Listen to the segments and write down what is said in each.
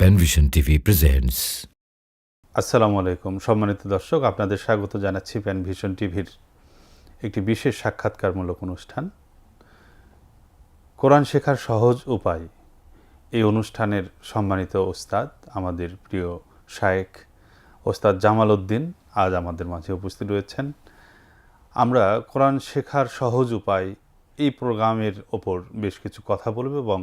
Panvision TV presents. আসসালামু আলাইকুম সম্মানিত দর্শক, আপনাদের স্বাগত জানাচ্ছি প্যানভিশন টিভির একটি বিশেষ সাক্ষাৎকারমূলক অনুষ্ঠান কোরআন শেখার সহজ উপায়। এই অনুষ্ঠানের সম্মানিত ওস্তাদ, আমাদের প্রিয় শায়েখ ওস্তাদ জামাল উদ্দিন আজ আমাদের মাঝে উপস্থিত রয়েছেন। আমরা কোরআন শেখার সহজ উপায় এই প্রোগ্রামের ওপর বেশ কিছু কথা বলব এবং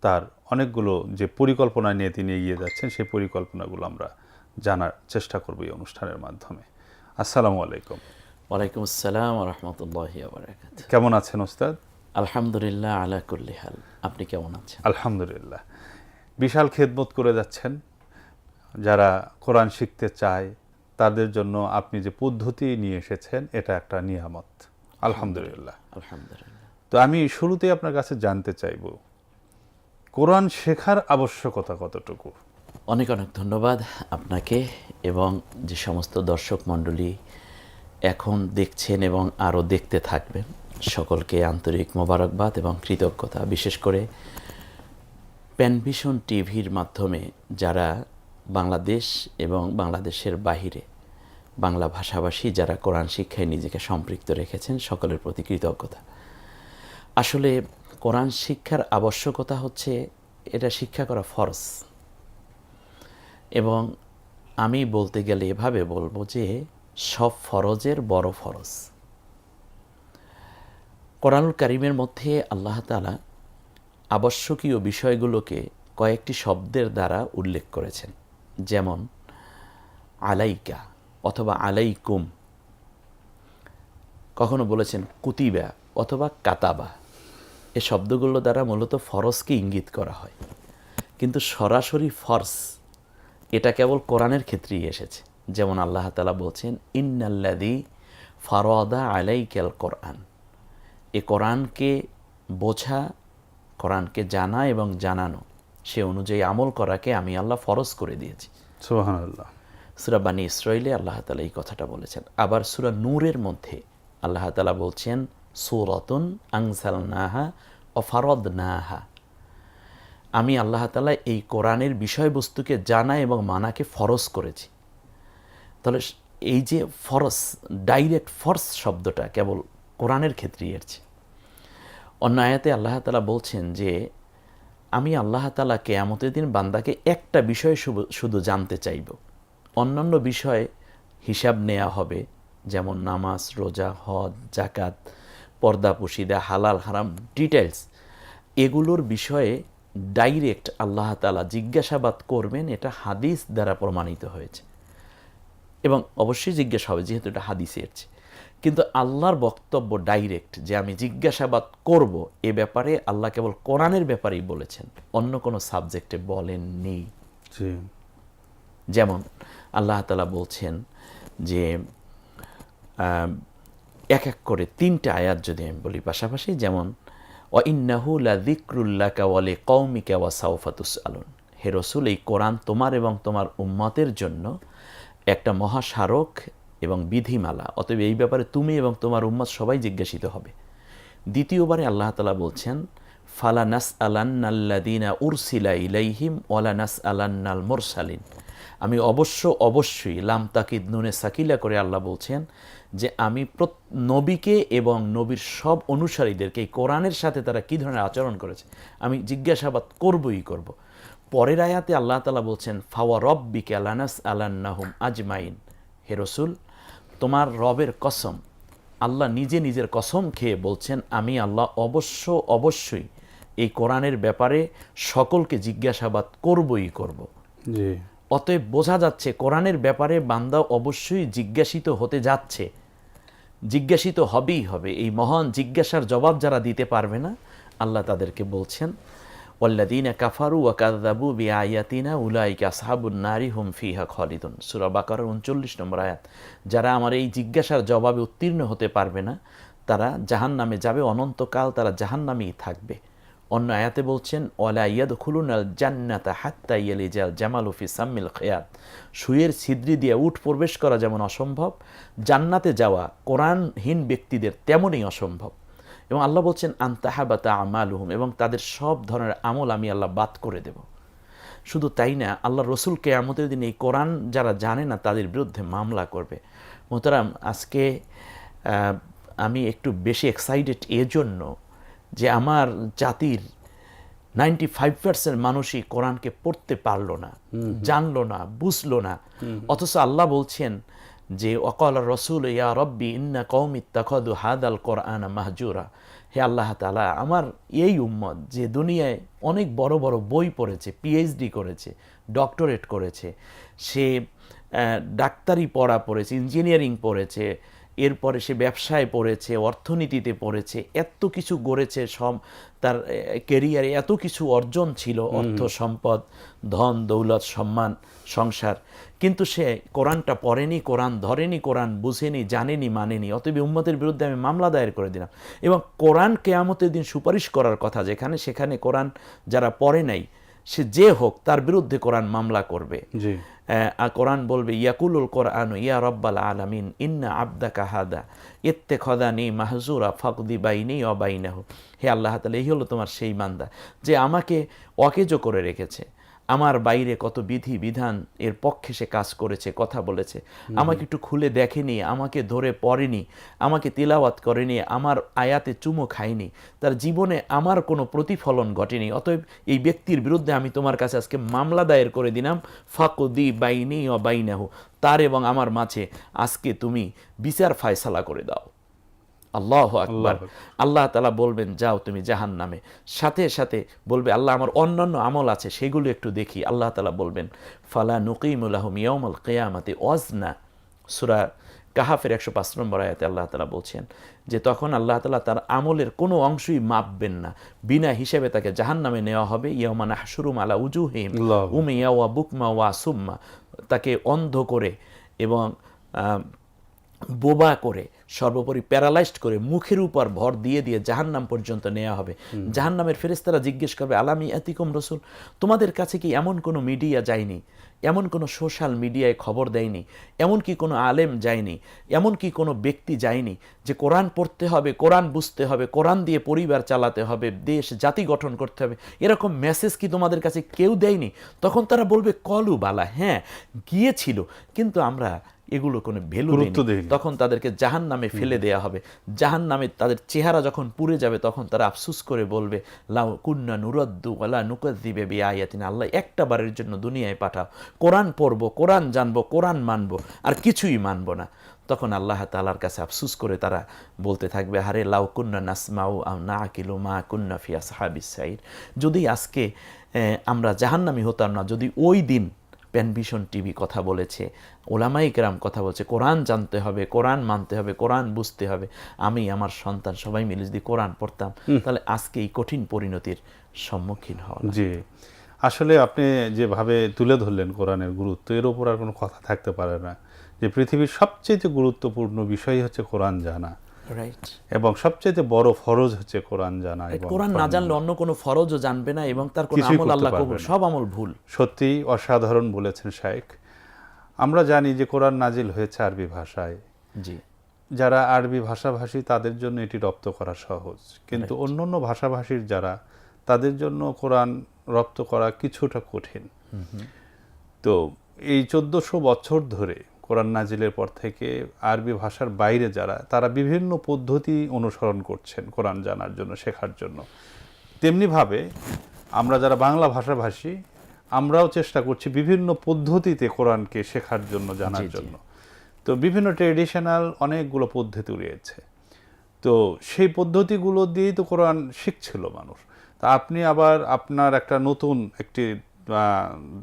তার অনেকগুলো যে পরিকল্পনা নিয়ে তিনি এগিয়ে যাচ্ছেন সেই পরিকল্পনাগুলো আমরা জানার চেষ্টা করব এই অনুষ্ঠানের মাধ্যমে। আসসালামু আলাইকুম। ওয়ালাইকুম আসসালাম ওয়া রাহমাতুল্লাহি ওয়া বারাকাতুহু। কেমন আছেন ওস্তাদ? আলহামদুলিল্লাহ আলা কুল্লি হাল। আপনি কেমন আছেন? আলহামদুলিল্লাহ। বিশাল খেদমত করে যাচ্ছেন। যারা কোরআন শিখতে চায় তাদের জন্য আপনি যে পদ্ধতি নিয়ে এসেছেন এটা একটা নিয়ামত। আলহামদুলিল্লাহ। আলহামদুলিল্লাহ। তো আমি শুরুতেই আপনার কাছে জানতে চাইব কোরআন শেখার আবশ্যকতা কতটুকু? অনেক অনেক ধন্যবাদ আপনাকে এবং যে সমস্ত দর্শক মণ্ডলী এখন দেখছেন এবং আরও দেখতে থাকবেন সকলকে আন্তরিক মোবারকবাদ এবং কৃতজ্ঞতা। বিশেষ করে প্যানভিশন টিভির মাধ্যমে যারা বাংলাদেশ এবং বাংলাদেশের বাহিরে বাংলা ভাষাভাষী যারা কোরআন শিক্ষায় নিজেকে সম্পৃক্ত রেখেছেন সকলের প্রতি কৃতজ্ঞতা। আসলে কোরআন শিক্ষার আবশ্যকতা হচ্ছে এটা শিক্ষা করা ফরজ, এবং আমি বলতে গেলে এভাবে বলবো যে সব ফরজের বড় ফরজ। কোরআনুল কারীমের মধ্যে আল্লাহ তাআলা আবশ্যকীয় বিষয়গুলোকে কয়েকটি শব্দের দ্বারা উল্লেখ করেছেন, যেমন আলাইকা অথবা আলাইকুম, কখনো বলেছেন কুতিবা অথবা কাতাবা। এ শব্দগুলো দ্বারা মূলত ফরজকে ইঙ্গিত করা হয়, কিন্তু সরাসরি ফরজ এটা কেবল কোরআনের ক্ষেত্রেই এসেছে। যেমন আল্লাহ তাআলা বলছেন ইন্নাল্লাযী ফারাদা আলাইকাল কোরআন, এ কোরআনকে বোঝা, কোরআনকে জানা এবং জানানো, সে অনুযায়ী আমল করাকে আমি আল্লাহ ফরজ করে দিয়েছি। সুবহানাল্লাহ। সূরা বানী ইসরাঈলে আল্লাহ তাআলা এই কথাটা বলেছেন। আবার সূরা নূরের মধ্যে আল্লাহ তাআলা বলছেন সূরাতুন আনজালনাহা ওয়া ফারাদনাহা, আমি আল্লাহ তাআলা এই কোরআনের বিষয়বস্তুকে জানা এবং মানাকে ফরজ করেছি। তাহলে এই যে ফরজ, ডাইরেক্ট ফরজ শব্দটা কেবল কোরআনের ক্ষেত্রেই এসেছে। অন্য আয়াতে আল্লাহ তাআলা বলছেন যে আমি আল্লাহ তাআলা কিয়ামতের দিন বান্দাকে একটা বিষয় শুধু জানতে চাইব, অন্যান্য বিষয়ে হিসাব নেওয়া হবে, যেমন নামাজ, রোজা, হজ, জাকাত, পর্দা পুশিদা, হালাল হারাম ডিটেলস, এগুলোর বিষয়ে ডাইরেক্ট আল্লাহ তাআলা জিজ্ঞাসাবাদ করবেন। এটা হাদিস দ্বারা প্রমাণিত হয়েছে এবং অবশ্যই জিজ্ঞাসা হবে যেহেতু এটা হাদিসে এসেছে। কিন্তু আল্লাহর বক্তব্য ডাইরেক্ট যে আমি জিজ্ঞাসাবাদ করব, এ ব্যাপারে আল্লাহ কেবল কোরআনের ব্যাপারেই বলেছেন, অন্য কোনো সাবজেক্টে বলেননি। জি। যেমন আল্লাহ তাআলা বলছেন যে এক এক করে তিনটা আয়াত যদি আমি বলি পাশাপাশি, যেমন ওয়া ইন্নাহু লাযিকরুল লাকা ওয়া লিকওমিকা ওয়া সাওফা তুসআলুন, হে রাসূল এই কোরআন তোমার এবং তোমার উম্মতের জন্য একটা মহাস্মারক এবং বিধিমালা, অতএব এই ব্যাপারে তুমি এবং তোমার উম্মত সবাই জিজ্ঞাসিত হবে। দ্বিতীয়বারে আল্লাহ তাআলা বলছেন ফালা নাসআলান্নাল্লাযীনা উরসিলা ইলাইহিম ওয়ালা নাসআলান্নাল মুরসালিন, আমি অবশ্যই লাম তাকিদ নুনে সাকিলা করে আল্লাহ বলছেন যে আমি নবীকে এবং নবীর সব অনুসারীদেরকে এই কোরআনের সাথে তারা কী ধরনের আচরণ করেছে আমি জিজ্ঞাসাবাদ করবই করব। পরের আয়াতে আল্লাহ তাআলা বলছেন ফাওয়া রব্বিকা লানাসআলান্নাহুম আজমাইন, হে রাসূল তোমার রবের কসম, আল্লাহ নিজে নিজের কসম খেয়ে বলছেন আমি আল্লাহ অবশ্যই এই কোরআনের ব্যাপারে সকলকে জিজ্ঞাসাবাদ করবই করব। জি। অতএব বোঝা যাচ্ছে কোরআনের ব্যাপারে বান্দা অবশ্যই জিজ্ঞাসিত হতে যাচ্ছে, জিজ্ঞাসিত হবেই হবে। এই মহান জিজ্ঞাসার জবাব যারা দিতে পারবে না, আল্লাহ তাদেরকে বলছেন ওয়াল্লাযীনা কাফারু ওয়া কাযযাবু বিআয়াতিনা উলাইকা আসহাবুন নারি হুম ফিহা খালিদুন, সূরা বাকারার 39 নম্বর আয়াত। যারা আমার এই জিজ্ঞাসার জবাবে উত্তীর্ণ হতে পারবে না তারা জাহান্নামে যাবে, অনন্তকাল তারা জাহান্নামেই থাকবে। অন্য আয়াতে বলছেন ওয়ালা ইয়াদখুলুনাল জান্নাতা হাত্তা ইয়ালিজাল জামালু ফি সাম্মিল খিয়াত, সুয়ের ছিদ্রি দিয়ে উট প্রবেশ করা যেমন অসম্ভব, জান্নাতে যাওয়া কোরআনহীন ব্যক্তিদের তেমনই অসম্ভব। এবং আল্লাহ বলছেন আনতাহাবাতা আমালুহুম, এবং তাদের সব ধরনের আমল আমি আল্লাহ বাদ করে দেব। শুধু তাই না, আল্লাহ রসুল কিয়ামতের দিন এই কোরআন যারা জানে না তাদের বিরুদ্ধে মামলা করবে। মোহতারাম, আজকে আমি একটু বেশি এক্সাইটেড এজন্য যে আমার জাতির 95% মানুষই কোরআনকে পড়তে পারলো না, জানলো না, বুঝলো না। অথচ আল্লাহ বলছেন যে ওয়াকাল রসুল ইয়া রব্বি ইন্না কওমি ইত্তাখাযু হাদাল কোরআন মাহজুরা। হে আল্লাহ তাআলা, আমার এই উম্মত যে দুনিয়ায় অনেক বড় বড় বই পড়েছে, পিএইচডি করেছে, ডক্টরেট করেছে, সে ডাক্তারি পড়া পড়েছে, ইঞ্জিনিয়ারিং পড়েছে, এরপরে সে ব্যবসায় পড়েছে, অর্থনীতিতে পড়েছে, এত কিছু গড়েছে, তার ক্যারিয়ারে এত কিছু অর্জন ছিল, অর্থ সম্পদ, ধন দৌলত, সম্মান, সংসার, কিন্তু সে কোরআনটা পড়েনি, কোরআন ধরেনি, কোরআন বুঝেনি, জানেনি, মানেনি। অতএব উম্মতের বিরুদ্ধে আমি মামলা দায়ের করে দিলাম। এবং কোরআন কিয়ামতের দিন সুপারিশ করার কথা যেখানে, সেখানে কোরআন যারা পড়ে নাই, সে যে হোক, তার বিরুদ্ধে কোরআন মামলা করবে। কোরআন বলবে ইয়াকুলুল কোরআন ইয়া রব্বাল আলামিন ইন্না আবদাকা হাদা ইত্তেখাযানি মাহজুরা ফাকদি বাইনি ওয়া বাইনাহু। হে আল্লাহ তাআলা, এই হলো তোমার সেই বান্দা যে আমাকে অকেজো করে রেখেছে, আমার বাইরে কত বিধি বিধান এর পক্ষে সে কাজ করেছে, কথা বলেছে, আমাকে একটু খুলে দেখেনি, আমাকে ধরে পড়েনি, আমাকে তিলাওয়াত করেনি, আমার আয়াতে চুমো খায়নি, তার জীবনে আমার কোনো প্রতিফলন ঘটেনি। অতএব এই ব্যক্তির বিরুদ্ধে আমি তোমার কাছে আজকে মামলা দায়ের করে দিলাম, ফাকদি বাইনি ও বাইনাহু, তার এবং আমার মাঝে আজকে তুমি বিচার ফায়সালা করে দাও। আল্লাহু আকবার। আল্লাহ তাআলা বলবেন যাও তুমি জাহান্নামে। সাথে সাথে বলবে আল্লাহ আমার অন্যান্য আমল আছে সেগুলো একটু দেখি। আল্লাহ তাআলা বলবেন ফালা নুকিমু লাহুম ইয়াউমাল কিয়ামাতি ওয়াজনা। সূরা কাহাফের 105 নম্বর আয়াতে আল্লাহ তাআলা বলছেন যে তখন আল্লাহ তাআলা তার আমলের কোনো অংশই মাপবেন না, বিনা হিসেবে তাকে জাহান্নামে নেওয়া হবে। ইয়াউমা নাহশুরুম আলা উজুহিম উমিয়া ওয়া বুকমা ওয়া সুম্মা, তাকে অন্ধ করে এবং বোবা করে, সর্বোপরি প্যারালাইজড করে, মুখের উপর ভর দিয়ে দিয়ে জাহান্নাম পর্যন্ত নেওয়া হবে। জাহান্নামের ফেরেশতারা জিজ্ঞেস করবে আলামি আতিকুম রসুল, তোমাদের কাছে কি এমন কোনো মিডিয়া যায়নি, এমন কোনো সোশ্যাল মিডিয়ায় খবর দেয়নি, এমন কি কোনো আলেম যায়নি, এমন কি কোনো ব্যক্তি যায়নি যে কোরআন পড়তে হবে, কোরআন বুঝতে হবে, কোরআন দিয়ে পরিবার চালাতে হবে, দেশ জাতি গঠন করতে হবে, এরকম মেসেজ কি তোমাদের কাছে কেউ দেয়নি? তখন তারা বলবে কলু বালা, হ্যাঁ গিয়েছিল, কিন্তু আমরা এগুলো কোনো ভ্যালু দেইনি। তখন তাদেরকে জাহান্নামে ফেলে দেয়া হবে। জাহান্নামে তাদের চেহারা যখন পুড়ে যাবে তখন তারা আফসুস করে বলবে লাউ কুন্না নুরাদ্দু ওয়ালা নুকাযযিবু বিআয়াতিনা, আল্লাহ একটা বারের জন্য দুনিয়ায় পাঠাও, কোরআন পড়বো, কোরআন জানবো, কোরআন মানবো, আর কিছুই মানবো না। তখন আল্লাহ তাআলার কাছে আফসুস করে তারা বলতে থাকবে হারে লাউ কুন্না নাসমাউ আও নাআকিলু মা কুন্না ফি আসহাবিস সাইর। যদি আজকে আমরা জাহান্নামী হতাম না, যদি ওই দিন প্যানভিশন টিভি কথা বলেছে, ওলামায়ে কেরাম কথা বলছে, কোরআন জানতে হবে, কোরআন মানতে হবে, কোরআন বুঝতে হবে, আমি আমার সন্তান সবাই মিলে যদি কোরআন পড়তাম, তাহলে আজকে এই কঠিন পরিণতির সম্মুখীন হওয়া। জি, আসলে আপনি যেভাবে তুলে ধরলেন কোরআনের গুরুত্ব, এর উপর আর কোনো কথা থাকতে পারে না যে পৃথিবীর সবচেয়ে গুরুত্বপূর্ণ বিষয় হচ্ছে কোরআন জানা, রাইট, এবং সবচেয়ে বড় ফরজ হচ্ছে কোরআন জানা। এবং কোরআন না জানলে অন্য কোনো ফরজও জানবে না, এবং তার কোনো আমল আল্লাহ কবুল, সব আমল ভুল। সত্যি অসাধারণ বলেছেন শাইখ। আমরা জানি যে কোরআন নাজিল হয়েছে আরবি ভাষায়। জি, যারা আরবি ভাষাভাষী তাদের জন্য এটি রপ্ত করা সহজ, কিন্তু অন্যান্য ভাষাভাষীর যারা, তাদের জন্য কোরআন রপ্ত করা কিছুটা কঠিন। তো এই 1400 বছর ধরে কোরআন নাজিলের পর থেকে আরবি ভাষার বাইরে যারা, তারা বিভিন্ন পদ্ধতি অনুসরণ করছেন কোরআন জানার জন্য, শেখার জন্য। তেমনিভাবে আমরা যারা বাংলা ভাষাভাষী, আমরাও চেষ্টা করছি বিভিন্ন পদ্ধতিতে কোরআনকে শেখার জন্য, জানার জন্য। তো বিভিন্ন ট্রেডিশনাল অনেকগুলো পদ্ধতি রয়েছে, তো সেই পদ্ধতিগুলো দিয়েই তো কোরআন শিখছিল মানুষ। তা আপনি আবার আপনার একটা নতুন একটি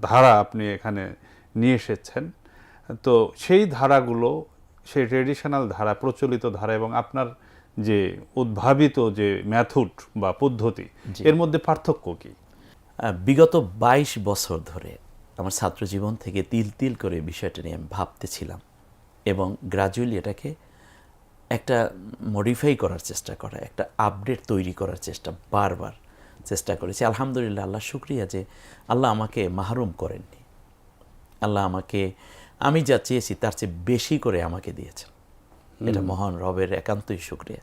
ধারা আপনি এখানে নিয়ে এসেছেন। তো সেই ধারাগুলো, সেই ট্রেডিশনাল ধারা, প্রচলিত ধারা, এবং আপনার যে উদ্ভাবিত যে মেথড বা পদ্ধতি, এর মধ্যে পার্থক্য কি? বিগত 22 বছর ধরে আমার ছাত্র জীবন থেকে তিল তিল করে বিষয়টা নিয়ে আমি ভাবতেছিলাম, এবং গ্রাজুয়ালি এটাকে একটা মডিফাই করার চেষ্টা করা, একটা আপডেট তৈরি করার চেষ্টা, বারবার চেষ্টা করেছি। আলহামদুলিল্লাহ, আল্লাহ শুকরিয়া যে আল্লাহ আমাকে মাহরুম করেননি। আল্লাহ আমাকে, আমি যা চেয়েছি তার চেয়ে বেশি করে আমাকে দিয়েছেন। এটা মহান রবের একান্তই শুকরিয়া।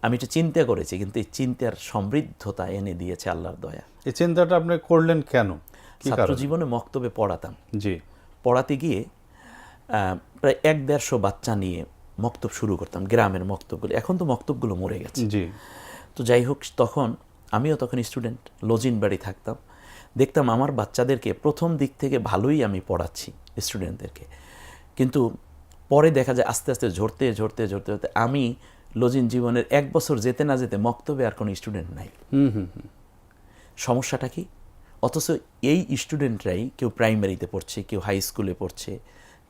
আমি এটা চিন্তা করেছি, কিন্তু এই চিন্তার সমৃদ্ধতা এনে দিয়েছে আল্লাহর দয়া। এই চিন্তাটা আপনি করলেন কেন? ছাত্র জীবনে মক্তবে পড়াতাম। জি পড়াতে গিয়ে প্রায় 1-150 বাচ্চা নিয়ে মক্তব শুরু করতাম, গ্রামের মক্তবগুলো। এখন তো মক্তবগুলো মরে গেছে। জি তো যাই হোক, আমিও তখন স্টুডেন্ট, লজিন বাড়ি থাকতাম। দেখতাম আমার বাচ্চাদেরকে প্রথম দিক থেকে ভালোই আমি পড়াচ্ছি স্টুডেন্টদেরকে, কিন্তু পরে দেখা যায় আস্তে আস্তে ঝরতে ঝরতে ঝরতে ঝরতে আমি লজিন জীবনের 1 বছর যেতে না যেতে মক্তবে আর কোনো স্টুডেন্ট নাই। সমস্যাটা কি? অথচ এই স্টুডেন্টরাই কেউ প্রাইমারিতে পড়ছে, কেউ হাই স্কুলে পড়ছে,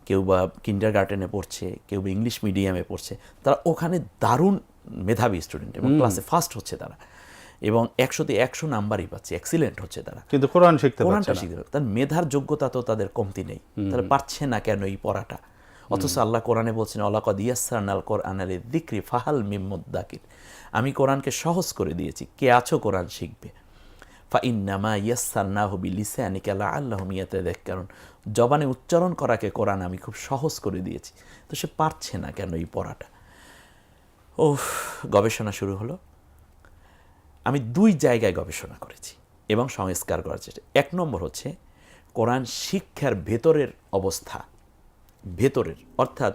কেউ বা কিন্ডারগার্টেনে পড়ছে, কেউ বা ইংলিশ মিডিয়ামে পড়ছে। তারা ওখানে দারুণ মেধাবী স্টুডেন্ট এবং ক্লাসে ফার্স্ট হচ্ছে তারা, এবং 100-তে 100 নাম্বারই পাচ্ছে, এক্সিলেন্ট হচ্ছে তারা। কিন্তু কোরআনটা শিখতে তার মেধার যোগ্যতা তো তাদের কমতি নেই, তারা পারছে না কেন এই পড়াটা? অথচ আল্লাহ কোরআনে বলছেন, ওয়ালাকাদ ইয়াসসারনাল কোরআনা লিযিকরি ফাহাল মিন মুদ্দাকির। আমি কোরআনকে সহজ করে দিয়েছি, কে আছো কোরআন শিখবে। ফাইন্নামা ইয়াসসারনাহু বিলিসানিকা লাআল্লাহুম ইয়াতাযাক্কারুন। জবানে উচ্চারণ করাকে কোরআন আমি খুব সহজ করে দিয়েছি। তো সে পারছে না কেন এই পড়াটা? গবেষণা শুরু হলো। আমি 2 জায়গায় গবেষণা করেছি এবং সংস্কার করার চেষ্টা। 1 নম্বর হচ্ছে কোরআন শিক্ষার ভেতরের অবস্থা, অর্থাৎ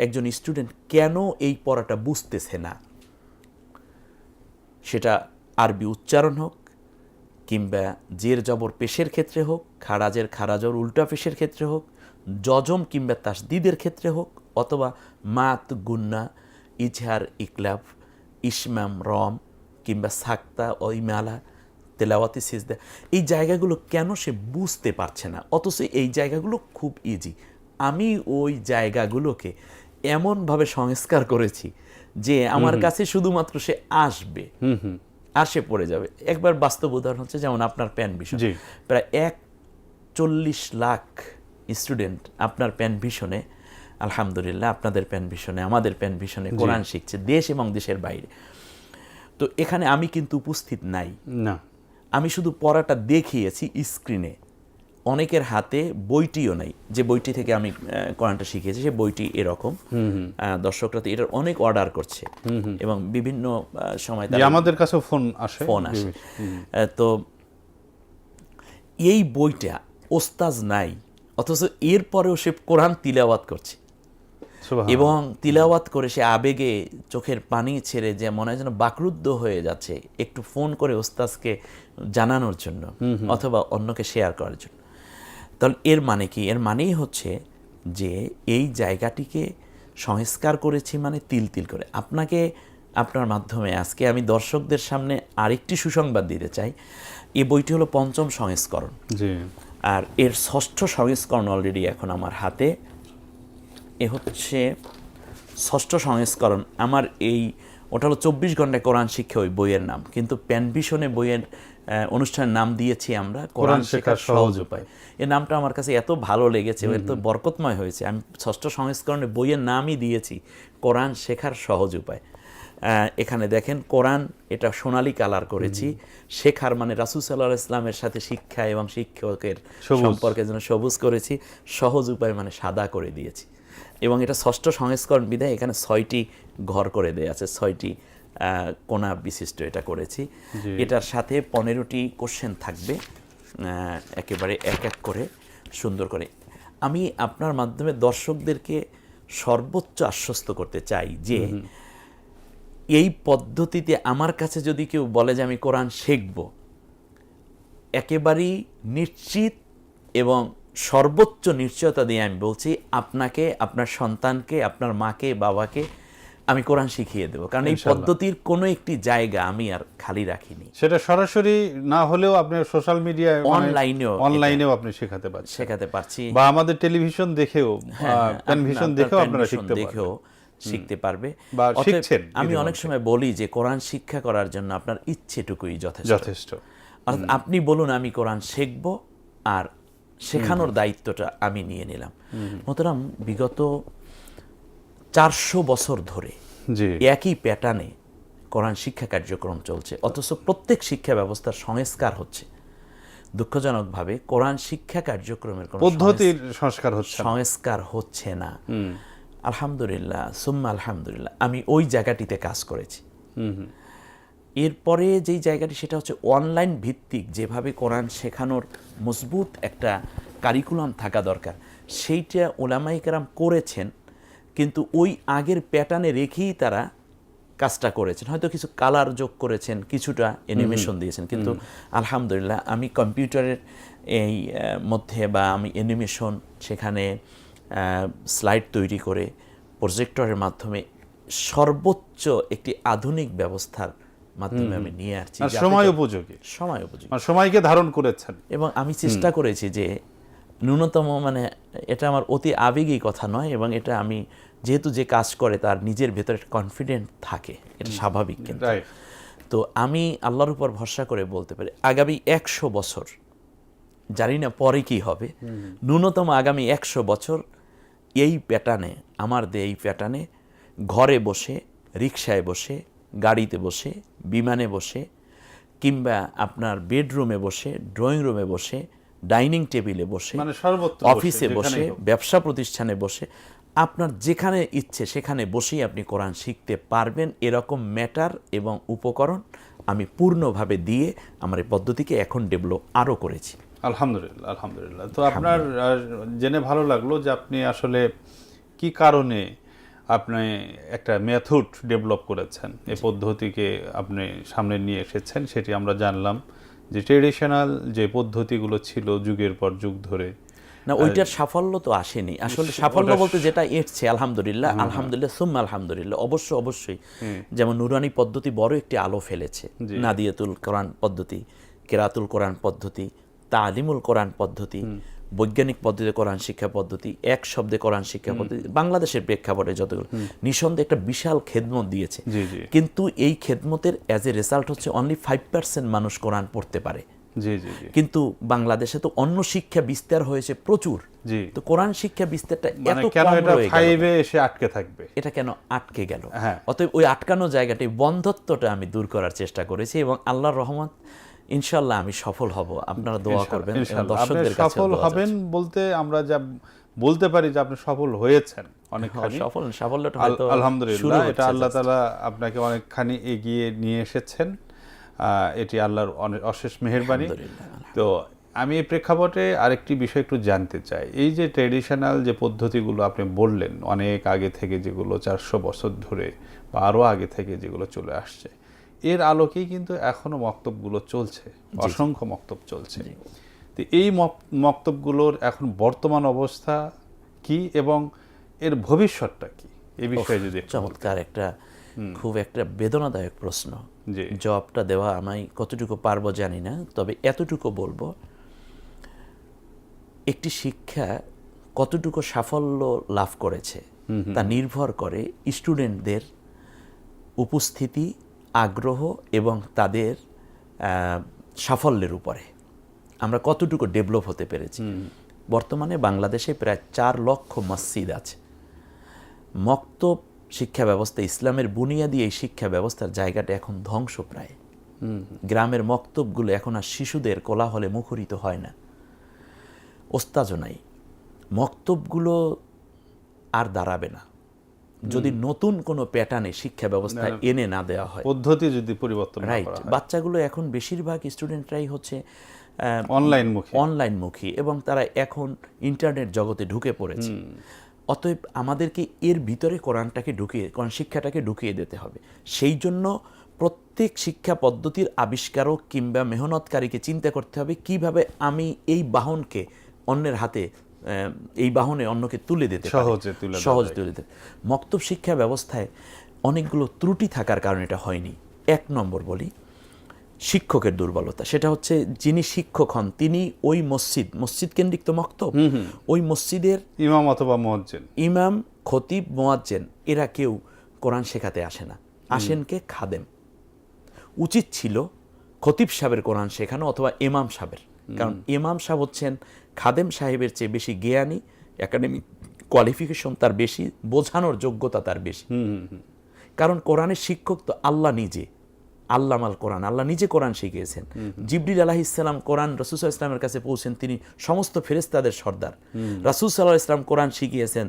একজন স্টুডেন্ট কেন এই পড়াটা বুঝতেছে না, সেটা আরবি উচ্চারণ হোক, কিংবা জের জবর পেশের ক্ষেত্রে হোক, খারাজের খারাজর উল্টা পেশের ক্ষেত্রে হোক, জজম কিংবা তাসদিদের ক্ষেত্রে হোক, অথবা মাত গুন্না, ইজহার ইকলাব, ইসমাম রম, কিংবা সাক্তা ও ইমালা, তেলাওয়াতি সিজদা, এই জায়গাগুলো কেন সে বুঝতে পারছে না? অথচ এই জায়গাগুলো খুব ইজি। আমি ওই জায়গাগুলোকে এমনভাবে সংস্কার করেছি যে আমার কাছে শুধুমাত্র সে আসবে আর সে পড়ে যাবে। একবার বাস্তব উদাহরণ হচ্ছে, যেমন আপনার প্যান ভিশন, প্রায় 41 লাখ স্টুডেন্ট আপনার প্যান ভিশনে, আলহামদুলিল্লাহ, আপনাদের প্যান ভিশনে, আমাদের প্যান ভিশনে কোরআন শিখছে, দেশ এবং দেশের বাইরে। তো এখানে আমি কিন্তু উপস্থিত নাই না, আমি শুধু পড়াটা দেখিয়েছি স্ক্রিনে। অনেকের হাতে বইটিও নাই, যে বইটি থেকে আমি কোরআনটা শিখিয়েছি সে বইটি এরকম। দর্শকরা তো এটার অনেক অর্ডার করছে এবং বিভিন্ন সময় আমাদের কাছে ফোন আসে। তো এই বইটা ওস্তাজ নাই, অথচ এরপরেও সে কোরআন তিলাওয়াত করছে, এবং তিলাওয়াত করে সে আবেগে চোখের পানি ছেড়ে, যে মনে হয় যেন বাকরুদ্ধ হয়ে যাচ্ছে, একটু ফোন করে ওস্তাজকে জানানোর জন্য অথবা অন্যকে শেয়ার করার জন্য। তাহলে এর মানে কি? এর মানেই হচ্ছে যে এই জায়গাটিকে সংস্কার করেছি, মানে তিল তিল করে। আপনার মাধ্যমে আজকে আমি দর্শকদের সামনে আরেকটি সুসংবাদ দিতে চাই। এই বইটি হলো 5ম সংস্করণ, আর এর 6ষ্ঠ সংস্করণ অলরেডি এখন আমার হাতে। এ হচ্ছে 6ষ্ঠ সংস্করণ। আমার ওটা হলো 24 ঘন্টায় কোরআন শিক্ষা, ওই বইয়ের নাম। কিন্তু প্যানভিশনে বইয়ের অনুষ্ঠানের নাম দিয়েছি আমরা কোরআন শেখার সহজ উপায়। এই নামটা আমার কাছে এত ভালো লেগেছে, এত বরকতময় হয়েছে। আমি 6ষ্ঠ সংস্করণে বইয়ের নামই দিয়েছি কোরআন শেখার সহজ উপায়। এখানে দেখেন কোরআন, এটা সোনালী কালার করেছি। শেখার মানে রাসূল সাল্লাল্লাহু আলাইহি ওয়াসাল্লামের সাথে শিক্ষা এবং শিক্ষকের সম্পর্কের জন্য সবুজ করেছি। সহজ উপায় মানে সাদা করে দিয়েছি। এবং এটা 6ষ্ঠ সংস্করণ বিধায় এখানে 6টি ঘর করে দেয়া আছে, 6টি কোণা বিশিষ্ট এটা করেছি। এটার সাথে 15টি কোশ্চেন থাকবে, একেবারে এক এক করে সুন্দর করে। আমি আপনার মাধ্যমে দর্শকদেরকে সর্বোচ্চ আশ্বস্ত করতে চাই যে এই পদ্ধতিতে আমার কাছে যদি কেউ বলে যে আমি কোরআন শিখব, একেবারেই নিশ্চিত এবং সর্বোচ্চ নিশ্চয়তা দিয়ে আমি বলছি, আপনাকে, আপনার সন্তানকে, আপনার মাকে, বাবাকে আমি কোরআন শিখিয়ে দেবো। কারণ এই পদ্ধতির কোনো একটি জায়গা আমি আর খালি রাখিনি। সেটা সরাসরি না হলেও আপনি সোশ্যাল মিডিয়ায়, অনলাইনেও আপনি শেখাতে পারছি, বা আমাদের টেলিভিশন দেখেও, প্যানভিশন দেখেও আপনারা শিখতে পারবে বা শিখছেন। আমি অনেক সময় বলি যে কোরআন শিক্ষা করার জন্য আপনার ইচ্ছেটুকুই যথেষ্ট। অর্থাৎ আপনি বলুন আমি কোরআন শিখব, আর শেখানোর দায়িত্বটা আমি নিয়ে নিলাম। মোহতারাম, বিগত 400 বছর ধরে একই প্যাটার্নে কোরআন শিক্ষা কার্যক্রম চলছে, অথচ প্রত্যেক শিক্ষা ব্যবস্থার সংস্কার হচ্ছে। দুঃখজনকভাবে কোরআন শিক্ষা কার্যক্রমের কোনো পদ্ধতির সংস্কার হচ্ছে না। আলহামদুলিল্লাহ, সুম্মা আলহামদুলিল্লাহ, আমি ওই জায়গাটিতে কাজ করেছি। এরপরে যেই জায়গাটি সেটা হচ্ছে অনলাইন ভিত্তিক যেভাবে কোরআন শেখানোর মজবুত একটা কারিকুলাম থাকা দরকার, সেইটা ওলামায়ে কেরাম করেছেন, কিন্তু ওই আগের প্যাটার্নে রেখেই তারা কাজটা করেছেন। হয়তো কিছু কালার যোগ করেছেন, কিছুটা অ্যানিমেশন দিয়েছেন, কিন্তু আলহামদুলিল্লাহ আমি কম্পিউটারের এই মধ্যে বা আমি অ্যানিমেশন সেখানে স্লাইড তৈরি করে প্রজেক্টরের মাধ্যমে সর্বোচ্চ একটি আধুনিক ব্যবস্থার মাধ্যমে আমি নিয়ে আসছি, সময় উপযোগী, সময়কে ধারণ করেছেন। এবং আমি চেষ্টা করেছি যে ন্যূনতম, মানে এটা আমার অতি আবেগী কথা নয়, এবং এটা আমি যেহেতু যে কাজ করে তার নিজের ভেতরে কনফিডেন্ট থাকে, এটা স্বাভাবিক। কিন্তু তো আমি আল্লাহর উপর ভরসা করে বলতে পারি আগামী 100 বছর, জানি না পরে কি হবে, ন্যূনতম আগামী 100 বছর এই প্যাটার্নে, আমার এই প্যাটার্নে ঘরে বসে, রিকশায় বসে, গাড়িতে বসে, বিমানে বসে, কিংবা আপনার বেডরুমে বসে, ড্রয়িং রুমে বসে, ডাইনিং টেবিলে বসে, মানে সর্বত্র অফিসে বসে, ব্যবসা প্রতিষ্ঠানে বসে, আপনার যেখানে ইচ্ছে সেখানে বসেই আপনি কোরআন শিখতে পারবেন, এরকম ম্যাটার এবং উপকরণ আমি পূর্ণভাবে দিয়ে আমার এই পদ্ধতিকে এখন ডেভেলপ আরও করেছি। আলহামদুলিল্লাহ, আলহামদুলিল্লাহ। তো আপনার জেনে ভালো লাগলো যে আপনি আসলে কি কারণে আপনি একটা মেথড ডেভেলপ করেছেন, এই পদ্ধতিকে আপনি সামনে নিয়ে এসেছেন, সেটি আমরা জানলাম। যে ট্রেডিশনাল যে পদ্ধতিগুলো ছিল যুগের পর যুগ ধরে, না ওইটার সাফল্য তো আসেনি আসলে। সাফল্য বলতে যেটা এসছে আলহামদুলিল্লাহ, আলহামদুলিল্লাহ সুম্মা আলহামদুলিল্লাহ, অবশ্যই। যেমন নুরানি পদ্ধতি বড় একটি আলো ফেলেছে, নাদিয়াতুল কোরআন পদ্ধতি, কেরাতুল কোরআন পদ্ধতি, তালিমুল কোরআন পদ্ধতি, বৈজ্ঞানিক পদ্ধতিতে কোরআন শিক্ষা পদ্ধতি, এক শব্দে কোরআন শিক্ষা পদ্ধতি, বাংলাদেশের প্রেক্ষাপটে যতগুলো, নিঃসন্দেহে একটা বিশাল খেদমত দিয়েছে। কিন্তু এই খেদমতের অ্যাজ এ রেজাল্ট হচ্ছে অনলি 5% মানুষ কোরআন পড়তে পারে। কিন্তু বাংলাদেশে তো অন্য শিক্ষা বিস্তার হয়েছে প্রচুর, তো কোরআন শিক্ষা বিস্তারটা এত কম রয়ে গেল, এসে আটকে থাকবে, এটা কেন আটকে গেল? অতএব ওই আটকানো জায়গাটি, বন্ধত্বটা আমি দূর করার চেষ্টা করেছি, এবং আল্লাহর রহমত ইনশাআল্লাহ আমি সফল হব। আপনারা দোয়া করবেন, দর্শকদের কাছে সফল হবেন বলতে আমরা যা বলতে পারি যে আপনি সফল হয়েছেন অনেকখানি। সাফল্যটা হয়তো আলহামদুলিল্লাহ, এটা আল্লাহ তাআলা আপনাকে অনেকখানি এগিয়ে নিয়ে এসেছেন, এটি আল্লাহর অশেষ মেহেরবানি। তো আমি এই প্রেক্ষাপটে আরেকটি বিষয় একটু জানতে চাই। এই যে ট্র্যাডিশনাল যে পদ্ধতিগুলো আপনি বললেন, অনেক আগে থেকে যেগুলো 400 বছর ধরে বা আরও আগে থেকে যেগুলো চলে আসছে, এর আলোকেই কিন্তু এখনো মক্তবগুলো চলছে, অসংখ্য মক্তব চলছে। তো এই মক্তবগুলোর এখন বর্তমান অবস্থা কি এবং এর ভবিষ্যৎটা কি, এই বিষয়ে যদি চমৎকার একটা, খুব একটা বেদনাদায়ক প্রশ্ন। জবাবটা দেওয়া আমি কতটুকু পারবো জানি না, তবে এতটুকু বলবো, একটি শিক্ষা কতটুকু সাফল্য লাভ করেছে তা নির্ভর করে স্টুডেন্টদের উপস্থিতি, আগ্রহ এবং তাদের সাফল্যের উপরে। আমরা কতটুকু ডেভেলপ হতে পেরেছি। বর্তমানে বাংলাদেশে প্রায় 4 লক্ষ মসজিদ আছে। মক্তব শিক্ষা ব্যবস্থা, ইসলামের বুনিয়াদি এই শিক্ষা ব্যবস্থার জায়গাটা এখন ধ্বংস প্রায়। গ্রামের মক্তবগুলো এখন আর শিশুদের কোলাহলে মুখরিত হয় না, ওস্তাজও নাই। মক্তবগুলো আর দাঁড়াবে না যদি নতুন কোনো প্যাটার্নে শিক্ষা ব্যবস্থা এনে না দেওয়া হয়, পদ্ধতি যদি পরিবর্তন না করা হয়। বাচ্চাগুলো এখন বেশিরভাগ স্টুডেন্টরাই হচ্ছে অনলাইনমুখী, এবং তারা এখন ইন্টারনেট জগতে ঢুকে পড়েছে। অতএব আমাদেরকে এর ভিতরে কোরআন শিক্ষাটাকে ঢুকিয়ে দিতে হবে। সেই জন্য প্রত্যেক শিক্ষা পদ্ধতির আবিষ্কারক কিংবা মেহনতকারীকে চিন্তা করতে হবে কিভাবে আমি এই বাহনকে অন্যের হাতে, এই বাহনে অন্যকে তুলে দিতে সহজে তুলে দিতে। মক্তব শিক্ষা ব্যবস্থায় অনেকগুলো ত্রুটি থাকার কারণে এটা হয়নি। 1 নম্বর বলি, শিক্ষকের দুর্বলতা। সেটা হচ্ছে যিনি শিক্ষক হন তিনি ওই মসজিদ কেন্দ্রিক তো মক্তব, ওই মসজিদের ইমাম অথবা মুয়াজ্জিন, ইমাম, খতিব, মুয়াজ্জিন এরা কেউ কোরআন শেখাতে আসে না, আসেন কে? খাদেম। উচিত ছিল খতিব সাহেবের কোরআন শেখানো অথবা ইমাম সাহেবের, কারণ ইমাম সাহেব হচ্ছেন খাদেম সাহেবের চেয়ে বেশি জ্ঞানী, একাডেমিক কোয়ালিফিকেশন তার বেশি, বোঝানোর যোগ্যতা তার বেশি। কারণ কোরআনের শিক্ষক তো আল্লাহ নিজে, আল্লামাল কোরআন, আল্লাহ নিজে কোরআন শিখিয়েছেন। জিবরিল আলাইহিস সালাম কোরআন রাসূল সাল্লাল্লাহু আলাইহি ওয়াসাল্লামের কাছে পৌঁছেন, তিনি সমস্ত ফেরেশতাদের সর্দার। রাসূল সাল্লাল্লাহু আলাইহি ওয়াসাল্লাম কোরআন শিখিয়েছেন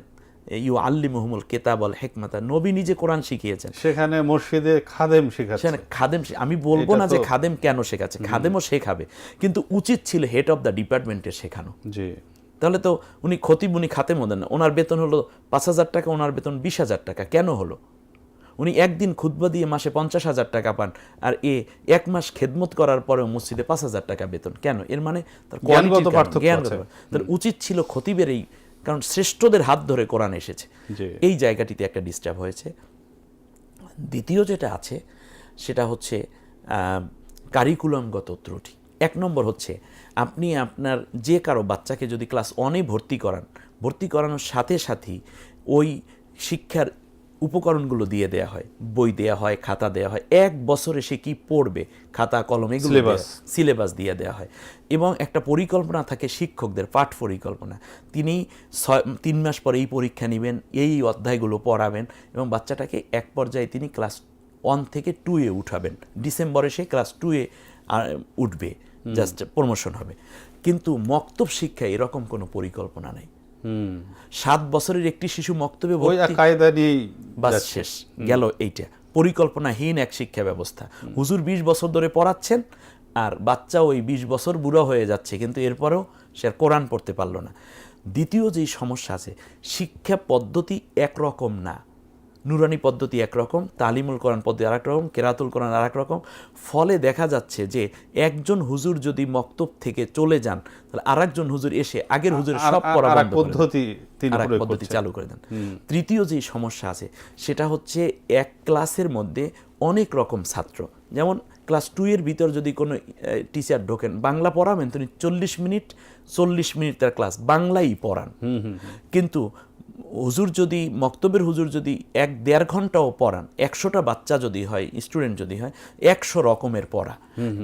ইউ আল্লিমুহুমুল কিতাব ওয়াল হিকমাতা, নবী নিজে কোরআন শিখিয়েছেন। সেখানে মসজিদে খাদেম শেখাচ্ছে। সেখানে খাদেম, আমি বলবো এটা না যে তো- খাদেম কেন শেখাচ্ছে, খাদেমও শেখাবে, কিন্তু উচিত ছিল হেড অফ দ্য ডিপার্টমেন্টের শেখানো। জি, তাহলে তো উনি খতিব, উনি খাতেম হতেন না। ওনার বেতন হলো 5,000 টাকা, ওনার বেতন 20,000 টাকা কেন হলো? উনি একদিন খুতবা দিয়ে মাসে 50,000 টাকা পান, আর এক মাস খেদমত করার পরেও মসজিদে 5,000 টাকা বেতন কেন? এর মানে তার জ্ঞানগত quality-র কারণে, পার্থক্য জ্ঞানগত আছে। পার্থক্য। তার উচিত ছিল খতিবের এই, কারণ শ্রেষ্ঠদের হাত ধরে কোরআন এসেছে, জি। এই জায়গাটিতে একটা ডিস্টার্ব হয়েছে। দ্বিতীয় যেটা আছে সেটা হচ্ছে কারিকুলামগত ত্রুটি। 1 নম্বর হচ্ছে আপনি আপনার যে কারো বাচ্চাকে যদি ক্লাস 1-এ ভর্তি করান, ভর্তি করানোর সাথে সাথেই ওই শিক্ষার উপকরণগুলো দিয়ে দেয়া হয়, বই দেয়া হয়, খাতা দেয়া হয়, 1 বছরে সে কি পড়বে, খাতা কলম এগুলো সিলেবাস দিয়ে দেওয়া হয়, এবং একটা পরিকল্পনা থাকে শিক্ষকদের, পাঠ পরিকল্পনা। তিনি 3 মাস পরে এই পরীক্ষা নেবেন, এই অধ্যায়গুলো পড়াবেন, এবং বাচ্চাটাকে এক পর্যায়ে তিনি ক্লাস 1 থেকে 2-এ উঠাবেন। ডিসেম্বরে সে ক্লাস 2-এ উঠবে, জাস্ট প্রমোশন হবে। কিন্তু মক্তব শিক্ষায় এরকম কোনো পরিকল্পনা নেই। 7 বছরের একটি শিশু মক্তবে ওই কায়দা নিয়েই বাস যাচ্ছে। শেষ গেল। এইটা পরিকল্পনাহীন এক শিক্ষা ব্যবস্থা। হুজুর 20 বছর ধরে পড়াচ্ছেন, আর বাচ্চা ওই 20 বছর বুড়ো হয়ে যাচ্ছে, কিন্তু এরপরেও সে আর কোরআন পড়তে পারলো না। দ্বিতীয় যেই সমস্যা আছে, শিক্ষা পদ্ধতি একরকম না। নুরানি পদ্ধতি একরকম, তালিমুল কোরআন পদ্ধতি আরেক রকম, কেরাতুল কোরআন আরেক রকম। ফলে দেখা যাচ্ছে যে একজন হুজুর যদি মক্তব থেকে চলে যান, তাহলে আরেকজন হুজুর এসে আগের হুজুরের সব পড়া বন্ধ করে দেন, আরেক পদ্ধতি চালু করে দেন। তৃতীয় যে সমস্যা আছে সেটা হচ্ছে এক ক্লাসের মধ্যে অনেক রকম ছাত্র। যেমন ক্লাস 2-এর ভিতর যদি কোনো টিচার ঢোকেন, বাংলা পড়াবেন, তিনি 40 মিনিট তার ক্লাস বাংলাই পড়ান, কিন্তু হুজুর যদি মক্তবের হুজুর যদি 1-1.5 ঘন্টাও পড়ান, 100টা বাচ্চা যদি হয়, স্টুডেন্ট যদি হয়, 100 রকমের পড়া।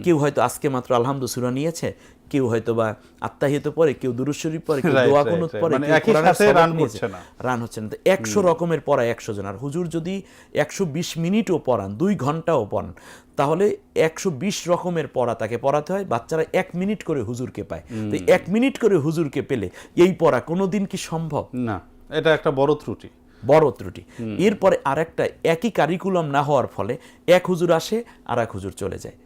কেউ হয়তো আজকে মাত্র আলহামদুলিল্লাহ সূরা নিয়েছে, কেউ হয়তো বা আত্তাহিয়াত পড়ে, কেউ দুরূদ শরীফ পড়ে, কেউ দোয়া কুনুত পড়ে, কেউ কোরআনের সবক নিয়েছে, রান হচ্ছে না। 100 রকমের পড়া 100 জন। আর হুজুর যদি 120 মিনিটও পড়ান, 2 ঘন্টাও পড়ান, তাহলে 120 রকমের পড়া তাকে পড়াতে হয়। বাচ্চারা 1 মিনিট করে হুজুরকে পায়। তো 1 মিনিট করে হুজুরকে পেলে এই পড়া কোনোদিন কি সম্ভব? না, এটা একটা বড় ত্রুটি, বড় ত্রুটি। এরপরে আরেকটা, একই কারিকুলাম না হওয়ার ফলে এক হুজুর আসে আর এক হুজুর চলে যায়,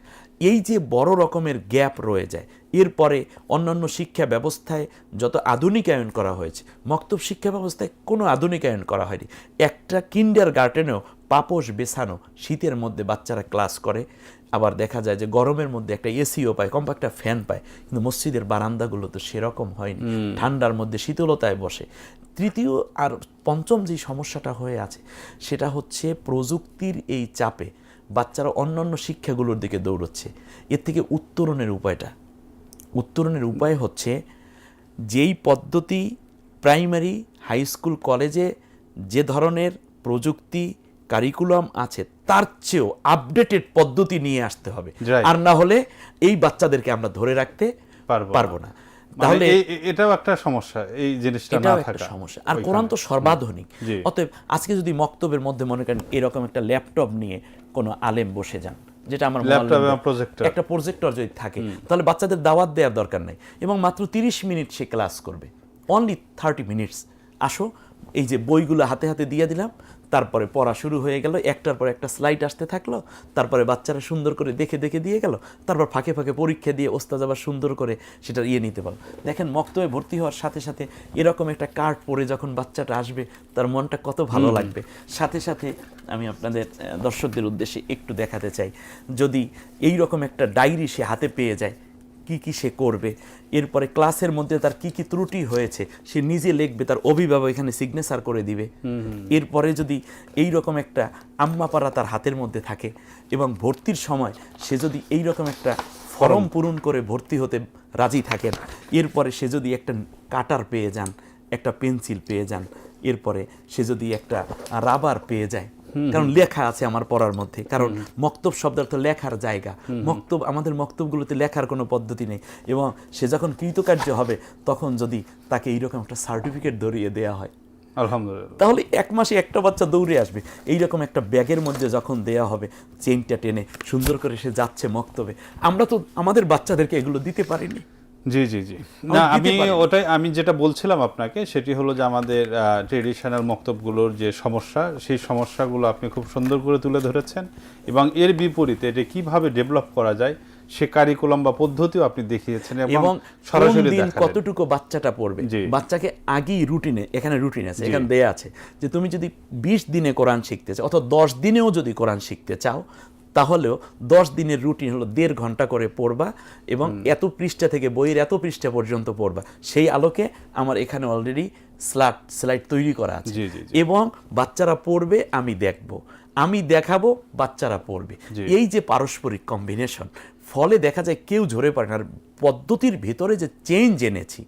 এই যে বড় রকমের গ্যাপ রয়ে যায়। এরপরে অন্যান্য শিক্ষা ব্যবস্থায় যত আধুনিকায়ন করা হয়েছে, মক্তব শিক্ষা ব্যবস্থায় কোনো আধুনিকায়ন করা হয়নি। একটা কিন্ডার গার্ডেনেও পাপোশ বেছানো, শীতের মধ্যে বাচ্চারা ক্লাস করে, আবার দেখা যায় যে গরমের মধ্যে একটা এসিও পায়, কম একটা ফ্যান পায়, কিন্তু মসজিদের বারান্দাগুলো তো সেরকম হয়নি, ঠান্ডার মধ্যে শীতলতায় বসে। তৃতীয় আর পঞ্চম যে সমস্যাটা হয়ে আছে সেটা হচ্ছে প্রযুক্তির এই চাপে বাচ্চারা অন্যান্য শিক্ষাগুলোর দিকে দৌড়চ্ছে। এর থেকে উত্তরণের উপায় হচ্ছে যেই পদ্ধতি প্রাইমারি, হাই স্কুল, কলেজে যে ধরনের প্রযুক্তি কারিকুলাম আছে, তার চেয়েও আপডেটেড পদ্ধতি নিয়ে আসতে হবে। আর না হলে এই বাচ্চাদেরকে আমরা ধরে রাখতে পারবো না। তাহলে এটাও একটা সমস্যা, এই জিনিসটা না থাকা সমস্যা। আর কোরআন তো সর্বাধুনিক। অতএব আজকে যদি মক্তবের মধ্যে মনে করেন এরকম একটা ল্যাপটপ নিয়ে কোনো আলেম বসে যান, যেটা আমার একটা প্রজেক্টর যদি থাকে, তাহলে বাচ্চাদের দাওয়াত দেওয়ার দরকার নেই, এবং মাত্র 30 মিনিট সে ক্লাস করবে, অনলি 30 মিনিটস। আসো, এই যে বইগুলো হাতে হাতে দিয়ে দিলাম, তারপরে পড়া শুরু হয়ে গেল, একটার পর একটা স্লাইড আসতে থাকলো, তারপরে বাচ্চারা সুন্দর করে দেখে দেখে দিয়ে গেল, তারপর ফাঁকে ফাঁকে পরীক্ষা দিয়ে ওস্তাদ আবার সুন্দর করে সেটা নিতে পারলো। দেখেন মক্তবে ভর্তি হওয়ার সাথে সাথে এরকম একটা কার্ড পরে যখন বাচ্চাটা আসবে, তার মনটা কত ভালো লাগবে। সাথে সাথে আমি আপনাদের দর্শকদের উদ্দেশ্যে একটু দেখাতে চাই, যদি এই রকম একটা ডায়েরি সে হাতে পেয়ে যায়, কি কি সে করবে, এরপরে ক্লাসের মধ্যে তার কি কি ত্রুটি হয়েছে সে নিজে লিখবে, তার অভিভাবক এখানে সিগনেচার করে দিবে। এরপরে যদি এই রকম একটা আম্মাপাড়া তার হাতের মধ্যে থাকে, এবং ভর্তির সময় সে যদি এই রকম একটা ফর্ম পূরণ করে ভর্তি হতে রাজি থাকেন, এরপরে সে যদি একটা কাটার পেয়ে যান, একটা পেন্সিল পেয়ে যান, এরপরে সে যদি একটা রাবার পেয়ে যায়, কারণ লেখা আছে আমার পড়ার মধ্যে, কারণ মক্তব শব্দ তো লেখার জায়গা। আমাদের মক্তবগুলোতে লেখার কোনো পদ্ধতি নেই, এবং সে যখন কৃতকার্য হবে তখন যদি তাকে এইরকম একটা সার্টিফিকেট ধরিয়ে দেওয়া হয়, আলহামদুলিল্লাহ, তাহলে 1 মাসে একটা বাচ্চা দৌড়ে আসবে। এইরকম একটা ব্যাগের মধ্যে যখন দেয়া হবে, চেইনটা টেনে সুন্দর করে সে যাচ্ছে মক্তবে। আমরা তো আমাদের বাচ্চাদেরকে এগুলো দিতে পারিনি। জি জি জি, আমরা না দিতে আমি পারি না। ওটাই, আমি যেটা বলছিলাম আপনাকে সেটি হলো যে আমাদের ট্রেডিশনাল মক্তবগুলোর যে সমস্যা, সেই সমস্যাগুলো আপনি খুব সুন্দর করে তুলে ধরেছেন, এবং এর বিপরীতে এটা কিভাবে ডেভেলপ করা যায় সে কারিকুলাম বা পদ্ধতিও আপনি দেখিয়েছেন এবং এবং কোন সরাসরি দিন দেখালেন। কতটুকু বাচ্চাটা পড়বে, জি। বাচ্চাকে আগেই রুটিনে, এখানে রুটিন আছে, জি। এখানে দেয়া আছে যে তুমি যদি 20 দিনে কোরআন শিখতে চাও অথবা 10 দিনেও যদি কোরআন শিখতে চাও, তাহলেও 10 দিনের রুটিন হলো 1.5 ঘন্টা করে পড়বা এবং এত পৃষ্ঠা থেকে বইয়ের এত পৃষ্ঠা পর্যন্ত পড়বা। সেই আলোকে আমার এখানে অলরেডি স্লাইড তৈরি করা আছে, জি, জি, জি। এবং বাচ্চারা পড়বে, আমি দেখব, আমি দেখাবো, বাচ্চারা পড়বে। জি। এই যে পারস্পরিক কম্বিনেশন, ফলে দেখা যায় কেউ ঝরে পড়ে না। আর পদ্ধতির ভিতরে যে চেঞ্জ এনেছি,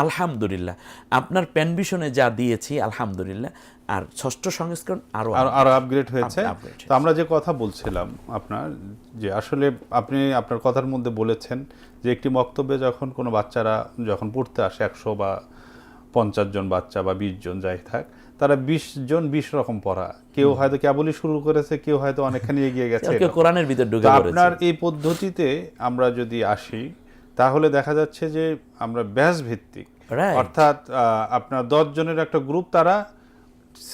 আলহামদুলিল্লাহ, আপনার প্যানভিশনে যা দিয়েছি আলহামদুলিল্লাহ, আর ষষ্ঠ সংস্করণ আরো আরো আপগ্রেড হয়েছে। upgrade তো আমরা যে কথা বলছিলাম আপনার, যে আসলে আপনি আপনার কথার মধ্যে বলেছেন যে একটি বক্তব্যে যখন কোনো বাচ্চারা যখন পড়তে আসে 100 বা 50 জন বাচ্চা বা 20 জন যাই থাক, তারা 20 জন 20 রকম পড়া, কেউ হয়তো কেবলই শুরু করেছে, কেউ হয়তো অনেকখানি এগিয়ে গেছে। কেউ কোরআনের ভিতর ঢুকে তো পড়েছে। আপনার এই পদ্ধতিতে আমরা যদি আসি, তাহলে দেখা যাচ্ছে যে আমরা ব্যাচ ভিত্তিক, Right. অর্থাৎ আপনার 10 জনের একটা গ্রুপ, তারা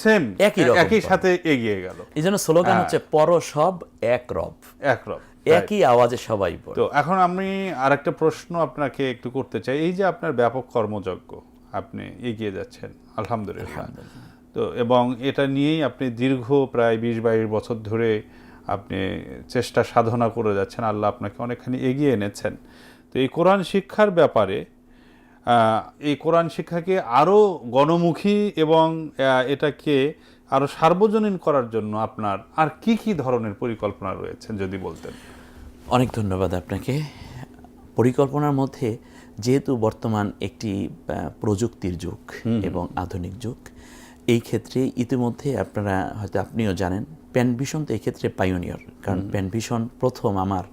সেম একই রকম একই পড়া। সাথে এগিয়ে গেল, এই জন্য স্লোগান হচ্ছে পর সব এক রব, একরকম। একই আওয়াজে সবাই পড়ে। তো এখন আমি আরেকটা প্রশ্ন আপনাকে একটু করতে চাই। এই যে আপনার ব্যাপক কর্মযজ্ঞ, আপনি এগিয়ে যাচ্ছেন আলহামদুলিল্লাহ, তো এবং এটা নিয়েই আপনি দীর্ঘ প্রায় 20-22 বছর ধরে আপনি চেষ্টা সাধনা করে যাচ্ছেন, আল্লাহ আপনাকে অনেকখানি এগিয়ে এনেছেন। তো এই কোরআন শিক্ষার ব্যাপারে, এই কোরআন শিক্ষাকে আরও গণমুখী এবং এটাকে আরও সার্বজনীন করার জন্য আপনার আর কি কি ধরনের পরিকল্পনা রয়েছে যদি বলতেন। অনেক ধন্যবাদ আপনাকে। পরিকল্পনার মধ্যে, যেহেতু বর্তমান একটি প্রযুক্তির যুগ এবং আধুনিক যুগ, এই ক্ষেত্রে ইতিমধ্যে আপনারা হয়তো আপনিও জানেন, প্যানভিশন তো এই ক্ষেত্রে পাইওনিয়র, কারণ প্যানভিশন প্রথম আমার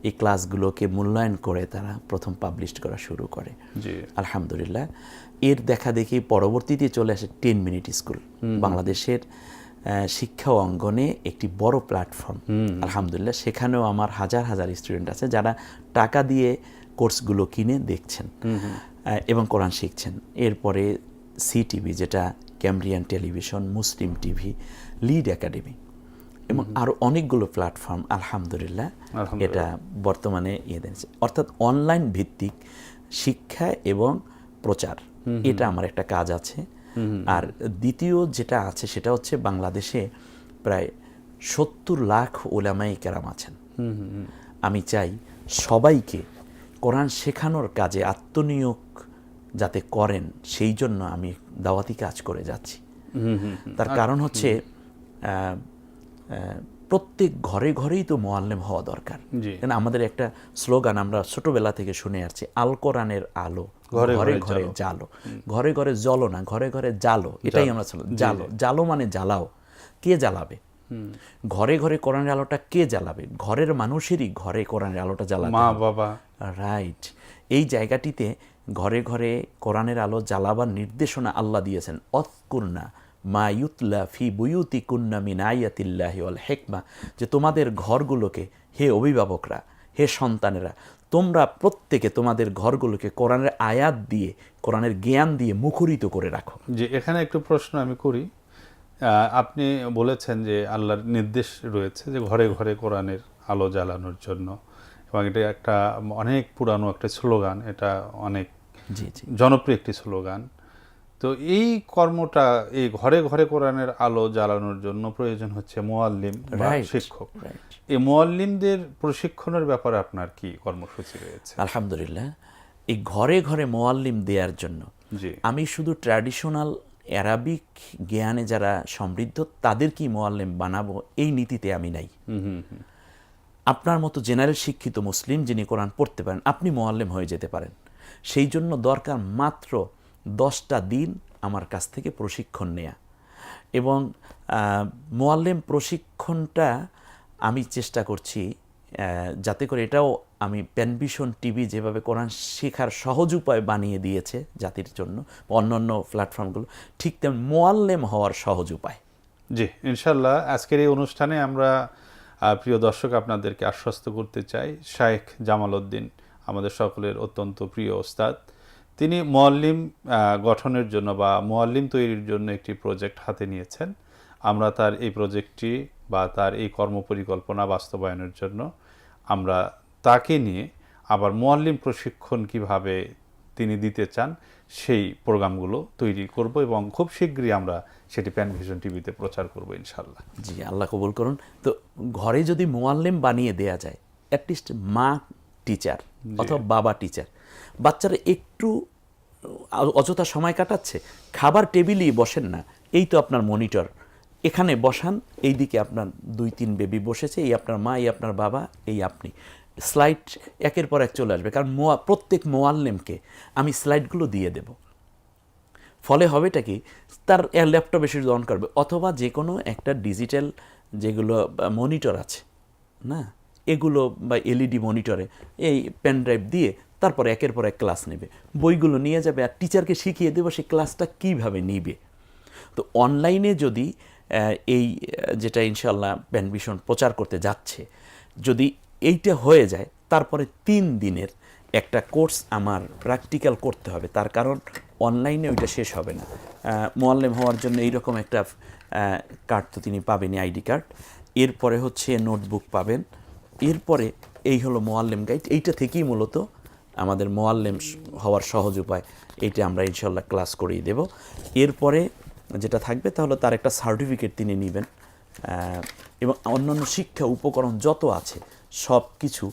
এই ক্লাসগুলোকে মূল্যায়ন করে তারা প্রথম পাবলিশ করা শুরু করে। জি। আলহামদুলিল্লাহ, এর দেখা দেখি পরবর্তীতে চলে আসে 10 মিনিট স্কুল, বাংলাদেশের শিক্ষা অঙ্গনে একটি বড় প্ল্যাটফর্ম। আলহামদুলিল্লাহ, সেখানেও আমার হাজার হাজার স্টুডেন্ট আছে যারা টাকা দিয়ে কোর্সগুলো কিনে দেখছেন এবং কোরআন শিখছেন। এরপরে সিটিভি, যেটা ক্যামব্রিয়ান টেলিভিশন, মুসলিম টিভি, লিড একাডেমি এবং আরও অনেকগুলো প্ল্যাটফর্ম আলহামদুলিল্লাহ এটা বর্তমানে দিয়েছে। অর্থাৎ অনলাইন ভিত্তিক শিক্ষা এবং প্রচার, এটা আমার একটা কাজ আছে। আর দ্বিতীয় যেটা আছে সেটা হচ্ছে, বাংলাদেশে প্রায় 70 লাখ উলামায়ে কেরাম আছেন। আমি চাই সবাইকে কোরআন শেখানোর কাজে আত্মনিয়োগ যাতে করেন, সেই জন্য আমি দাওয়াতি কাজ করে যাচ্ছি। তার কারণ হচ্ছে প্রত্যেক ঘরে ঘরেই তো মুআল্লিম হওয়া দরকার। কারণ আমাদের একটা স্লোগান আমরা ছোটবেলা থেকে শুনে আসছি, আল কোরআনের আলো ঘরে ঘরে জ্বালো, ঘরে ঘরে জ্বলো না, ঘরে ঘরে জ্বালো, এটাই আমরা জ্বালো। জ্বালো মানে জ্বালাও, কে জ্বালাবে? ঘরে ঘরে কোরআনের আলোটা কে জ্বালাবে? ঘরের মানুষেরই ঘরে কোরআনের আলোটা জ্বালাবে, মা বাবা। রাইট। এই জায়গাটিতে ঘরে ঘরে কোরআনের আলো জ্বালাবার নির্দেশনা আল্লাহ দিয়েছেন। অযকুরনা মা ইউতলা ফি বুয়ুতিকুন্না মিন আয়াতিল্লাহি ওয়াল হিকমা, যে তোমাদের ঘরগুলোকে, হে অভিভাবকরা, হে সন্তানেরা, তোমরা প্রত্যেকে তোমাদের ঘরগুলোকে কোরআনের আয়াত দিয়ে, কোরআনের জ্ঞান দিয়ে মুখরিত করে রাখো। যে এখানে একটু প্রশ্ন আমি করি, আপনি বলেছেন যে আল্লাহর নির্দেশ রয়েছে যে ঘরে ঘরে কোরআনের আলো জ্বালানোর জন্য, এবং এটা একটা অনেক পুরানো একটা স্লোগান, এটা অনেক জনপ্রিয় একটি স্লোগান। তো এই কর্মটা, এই ঘরে ঘরে কোরআনের আলো জ্বালানোর জন্য প্রয়োজন হচ্ছে মুআল্লিম বা শিক্ষক। এই মুআল্লিমদের প্রশিক্ষণের ব্যাপারে আপনার কি কর্মসূচি রয়েছে? আলহামদুলিল্লাহ, এই ঘরে ঘরে মুআল্লিম দেওয়ার জন্য আমি শুধু ট্র্যাডিশনাল অ্যারাবিক জ্ঞানে যারা সমৃদ্ধ তাদেরকেই মুআল্লিম বানাবো এই নীতিতে আমি নাই। আপনার মতো জেনারেল শিক্ষিত মুসলিম যিনি কোরআন পড়তে পারেন, আপনি মুআল্লিম হয়ে যেতে পারেন। সেই জন্য দরকার মাত্র 10টা দিন আমার কাছ থেকে প্রশিক্ষণ নেয়া। এবং মুআল্লিম প্রশিক্ষণটা আমি চেষ্টা করছি যাতে করে, এটাও আমি প্যানভিশন টিভি যেভাবে কোরআন শেখার সহজ উপায় বানিয়ে দিয়েছে জাতির জন্য, অন্যান্য প্ল্যাটফর্মগুলো, ঠিক তেমন মুআল্লিম হওয়ার সহজ উপায়। জি, ইনশাল্লাহ আজকের এই অনুষ্ঠানে আমরা প্রিয় দর্শক আপনাদেরকে আশ্বস্ত করতে চাই, শায়েখ জামাল উদ্দিন আমাদের সকলের অত্যন্ত প্রিয় ওস্তাদ। তিনি মুআল্লিম গঠনের জন্য বা মুআল্লিম তৈরির জন্য একটি প্রজেক্ট হাতে নিয়েছেন। আমরা তার এই প্রজেক্টটি বা তার এই কর্মপরিকল্পনা বাস্তবায়নের জন্য আমরা তাকে নিয়ে আবার মুআল্লিম প্রশিক্ষণ কিভাবে তিনি দিতে চান সেই প্রোগ্রামগুলো তৈরি করব এবং খুব শীঘ্রই আমরা সেটি প্যানভিশন টিভিতে প্রচার করব ইনশাআল্লাহ। জি, আল্লাহ কবুল করুন। তো ঘরে যদি মুআল্লিম বানিয়ে দেয়া যায়, অ্যাটলিস্ট মা টিচার অথবা বাবা টিচার, বাচ্চারা একটু অযথা সময় কাটাচ্ছে, খাবার টেবিলেই বসেন না, এই তো আপনার মনিটর, এখানে বসান, এই দিকে আপনার 2-3 বেবি বসেছে, এই আপনার মা, এই আপনার বাবা, এই আপনি, স্লাইড একের পর এক চলে আসবে। কারণ প্রত্যেক মোয়াল্লেমকে আমি স্লাইডগুলো দিয়ে দেব। ফলে হবেটা কি, তার ল্যাপটপে সে অন করবে অথবা যে কোনো একটা ডিজিটাল যেগুলো মনিটর আছে না, এগুলো বা এলইডি মনিটরে এই পেন ড্রাইভ দিয়ে তারপরে একের পর এক ক্লাস নেবে, বইগুলো নিয়ে যাবে আর টিচারকে শিখিয়ে দেবো সে ক্লাসটা কীভাবে নিবে। তো অনলাইনে যদি এই যেটা ইনশাল্লাহ প্যানভিশন প্রচার করতে যাচ্ছে, যদি এইটা হয়ে যায়, তারপরে 3 দিনের একটা কোর্স আমার প্র্যাকটিক্যাল করতে হবে। তার কারণ অনলাইনে ওইটা শেষ হবে না। মুআল্লিম হওয়ার জন্য এইরকম একটা কার্ড তো তিনি পাবেনই, আইডি কার্ড। এরপরে হচ্ছে নোটবুক পাবেন। এরপরে এই হলো মুআল্লিম গাইড। এইটা থেকেই মূলত আমাদের মুআল্লিম হওয়ার সহজ উপায়, এইটা আমরা ইনশাল্লাহ ক্লাস করিয়ে দেব। এরপরে যেটা থাকবে তাহলে তার একটা সার্টিফিকেট তিনি নেবেন এবং অন্যান্য শিক্ষা উপকরণ যত আছে সব কিছু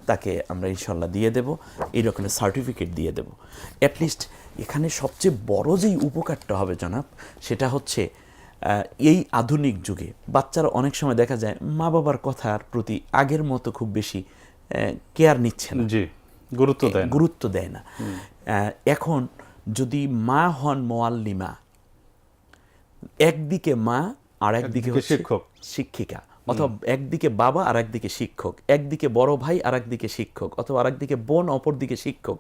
তাকে আমরা ইনশাল্লাহ দিয়ে দেব, এই রকমের সার্টিফিকেট দিয়ে দেব। অ্যাটলিস্ট এখানে সবচেয়ে বড় যেই উপকারটা হবে জনাব, সেটা হচ্ছে এই আধুনিক যুগে বাচ্চারা অনেক সময় দেখা যায় মা বাবার কথার প্রতি আগের মতো খুব বেশি কেয়ার নিচ্ছে না, গুরুত্ব দেয় না। এখন যদি মা হন মুআল্লিমা, একদিকে মা আর একদিকে শিক্ষিকা, অথবা একদিকে বাবা আর একদিকে শিক্ষক, একদিকে বড় ভাই আর একদিকে শিক্ষক, অথবা আরেকদিকে বোন অপর দিকে শিক্ষক,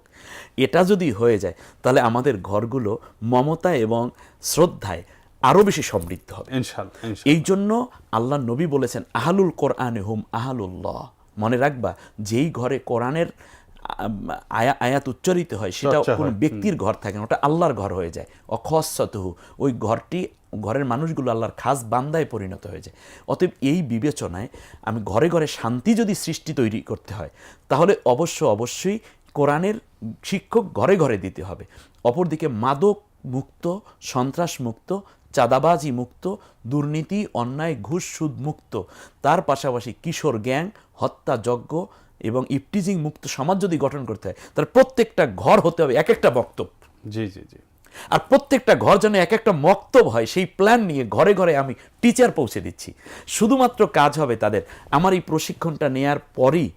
এটা যদি হয়ে যায় তাহলে আমাদের ঘরগুলো মমতা এবং শ্রদ্ধায় আরও বেশি সমৃদ্ধ হবে ইনশাআল্লাহ। এই জন্য আল্লাহ নবী বলেছেন আহলুল কোরআনে হুম আহলুল্লাহ। মনে রাখবা, যেই ঘরে কোরআনের আয়াত উচ্চারিত হয় সেটা কোনো ব্যক্তির ঘর থাকে না, ওটা আল্লাহর ঘর হয়ে যায়। অখসতহু, ওই ঘরের মানুষগুলো আল্লাহর খাস বান্দায় পরিণত হয়ে যায়। অতএব এই বিবেচনায় আমি ঘরে ঘরে শান্তি যদি সৃষ্টি তৈরি করতে হয়, তাহলে অবশ্যই কোরআনের শিক্ষক ঘরে ঘরে দিতে হবে। অপরদিকে মাদক মুক্ত, সন্ত্রাস মুক্ত, চাঁদাবাজি মুক্ত, দুর্নীতি, অন্যায়, ঘুষ, সুদ মুক্ত, তার পাশাপাশি কিশোর গ্যাং, হত্যাযজ্ঞ এবং ইফটিজিং মুক্ত সমাজ যদি গঠন করতে হয়, তার প্রত্যেকটা ঘর হতে হবে এক একটা বক্তব্য। জি জি জি। আর প্রত্যেকটা ঘর যেন এক একটা মক্তব হয়, সেই প্ল্যান নিয়ে ঘরে ঘরে আমি টিচার পৌঁছে দিচ্ছি। শুধুমাত্র কাজ হবে তাদের আমার এই প্রশিক্ষণটা নেয়ার পরই,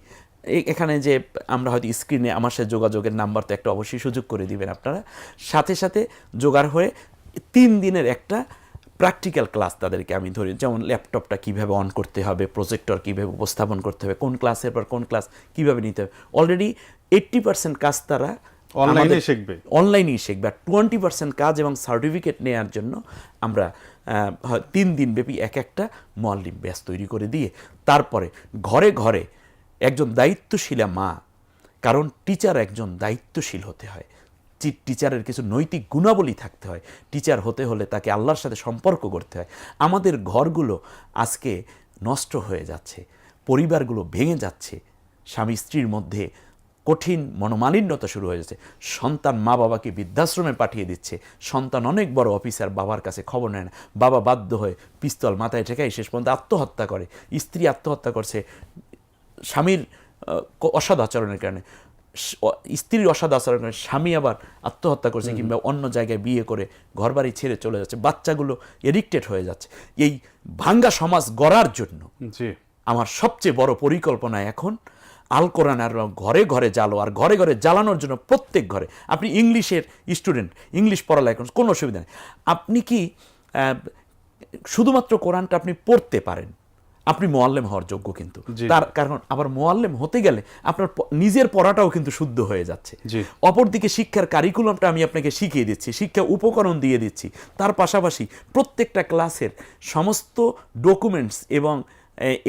এখানে যে আমরা হয়তো স্ক্রিনে আমার সাথে যোগাযোগের নাম্বার তো একটা অবশ্যই সুযোগ করে দিবেন আপনারা, সাথে সাথে জোগাড় হয়ে 3 দিনের একটা প্র্যাকটিক্যাল ক্লাস তাদেরকে আমি ধরি, যেমন ল্যাপটপটা কীভাবে অন করতে হবে, প্রজেক্টর কীভাবে উপস্থাপন করতে হবে, কোন ক্লাসের পর কোন ক্লাস কীভাবে নিতে হবে। অলরেডি 80% কাজ তারা অনলাইনেই শিখবে, আর 20% কাজ এবং সার্টিফিকেট নেওয়ার জন্য আমরা 3 দিন ব্যাপী একটা মুআল্লিম ব্যাচ তৈরি করে দিয়ে তারপরে ঘরে ঘরে একজন দায়িত্বশীলা মা, কারণ টিচার একজন দায়িত্বশীল হতে হয়, টিচারের কিছু নৈতিক গুণাবলী থাকতে হয়। টিচার হতে হলে তাকে আল্লাহর সাথে সম্পর্ক করতে হয়। আমাদের ঘরগুলো আজকে নষ্ট হয়ে যাচ্ছে, পরিবারগুলো ভেঙে যাচ্ছে, স্বামী স্ত্রীর মধ্যে কঠিন মনোমালিন্যতা শুরু হয়ে যাচ্ছে, সন্তান মা বাবাকে বৃদ্ধাশ্রমে পাঠিয়ে দিচ্ছে, সন্তান অনেক বড় অফিসার, বাবার কাছে খবর নেয় না, বাবা বাধ্য হয়ে পিস্তল মাথায় ঠেকাই শেষ পর্যন্ত আত্মহত্যা করে, স্ত্রী আত্মহত্যা করছে স্বামীর অসৎ আচরণের কারণে, স্ত্রীর অসৎ আচরণের কারণে স্বামী আবার আত্মহত্যা করছে, কিংবা অন্য জায়গায় বিয়ে করে ঘরবাড়ি ছেড়ে চলে যাচ্ছে, বাচ্চাগুলো এডিক্টেড হয়ে যাচ্ছে। এই ভাঙ্গা সমাজ গড়ার জন্য আমার সবচেয়ে বড় পরিকল্পনা এখন আল কোরআন আর ঘরে ঘরে জ্বালো, আর ঘরে ঘরে জ্বালানোর জন্য প্রত্যেক ঘরে আপনি ইংলিশের স্টুডেন্ট, ইংলিশ পড়ালেখা কোনো অসুবিধা নেই, আপনি কি শুধুমাত্র কোরআনটা আপনি পড়তে পারেন, আপনি মুআল্লিম হওয়ার যোগ্য। কিন্তু তার কারণ আবার মুআল্লিম হতে গেলে আপনার নিজের পড়াটাও কিন্তু শুদ্ধ হয়ে যাচ্ছে। অপরদিকে শিক্ষার কারিকুলামটা আমি আপনাকে শিখিয়ে দিচ্ছি, শিক্ষা উপকরণ দিয়ে দিচ্ছি, তার পাশাপাশি প্রত্যেকটা ক্লাসের সমস্ত ডকুমেন্টস এবং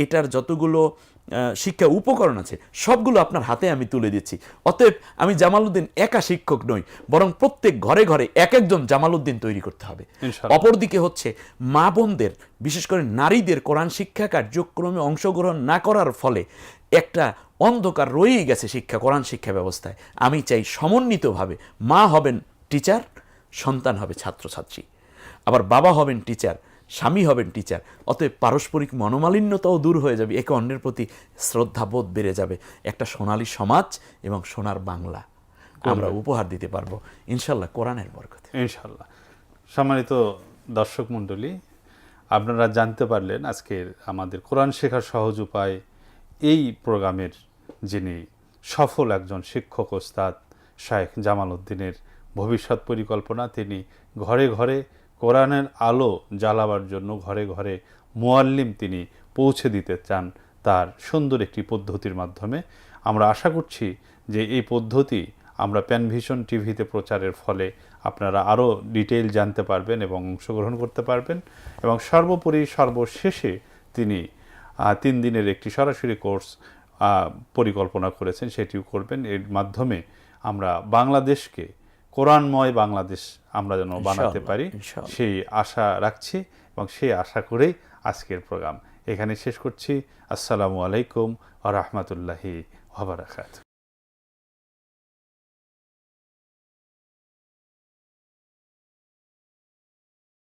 এটার যতগুলো শিক্ষা উপকরণ আছে, সবগুলো আপনার হাতে আমি তুলে দিচ্ছি। অতএব আমি জামালউদ্দিন একা শিক্ষক নই, বরং প্রত্যেক ঘরে ঘরে এক একজন জামালউদ্দিন তৈরি করতে হবে। ইনশাআল্লাহ। অপরদিকে হচ্ছে মা বোনদের, বিশেষ করে নারীদের কোরআন শিক্ষা কার্যক্রমে অংশগ্রহণ না করার ফলে একটা অন্ধকার রয়েই গেছে কোরআন শিক্ষা ব্যবস্থায়। আমি চাই সমন্বিতভাবে মা হবেন টিচার, সন্তান হবে ছাত্রছাত্রী, আবার বাবা হবেন টিচার, স্বামী হবেন টিচার। অতএব পারস্পরিক মনোমালিন্যতাও দূর হয়ে যাবে, একে অন্যের প্রতি শ্রদ্ধাবোধ বেড়ে যাবে। একটা সোনালী সমাজ এবং সোনার বাংলা আমরা উপহার দিতে পারবো ইনশাল্লাহ কোরআনের বরকতে। ইনশাল্লাহ। সম্মানিত দর্শক মণ্ডলী, আপনারা জানতে পারলেন আজকের আমাদের কোরআন শেখার সহজ উপায় এই প্রোগ্রামের যিনি সফল একজন শিক্ষক ওস্তাদ শায়েখ জামালউদ্দিনের ভবিষ্যৎ পরিকল্পনা। তিনি ঘরে ঘরে কোরআনের আলো জ্বালাবার জন্য ঘরে ঘরে মুআল্লিম তিনি পৌঁছে দিতে চান তার সুন্দর একটি পদ্ধতির মাধ্যমে। আমরা আশা করছি যে এই পদ্ধতি আমরা প্যানভিশন টিভিতে প্রচারের ফলে আপনারা আরও ডিটেইল জানতে পারবেন এবং অংশগ্রহণ করতে পারবেন। এবং সর্বোপরি সর্বশেষে তিনি 3 দিনের একটি সরাসরি কোর্স পরিকল্পনা করেছেন, সেটিও করবেন। এর মাধ্যমে আমরা বাংলাদেশকে কোরআনময় বাংলাদেশ আমরা যেন বানাতে পারি সেই আশা রাখছি এবং সেই আশা করেই আজকের প্রোগ্রাম এখানে শেষ করছি। আসসালামু আলাইকুম ওয়া রাহমাতুল্লাহি ওয়া বারাকাতুহু।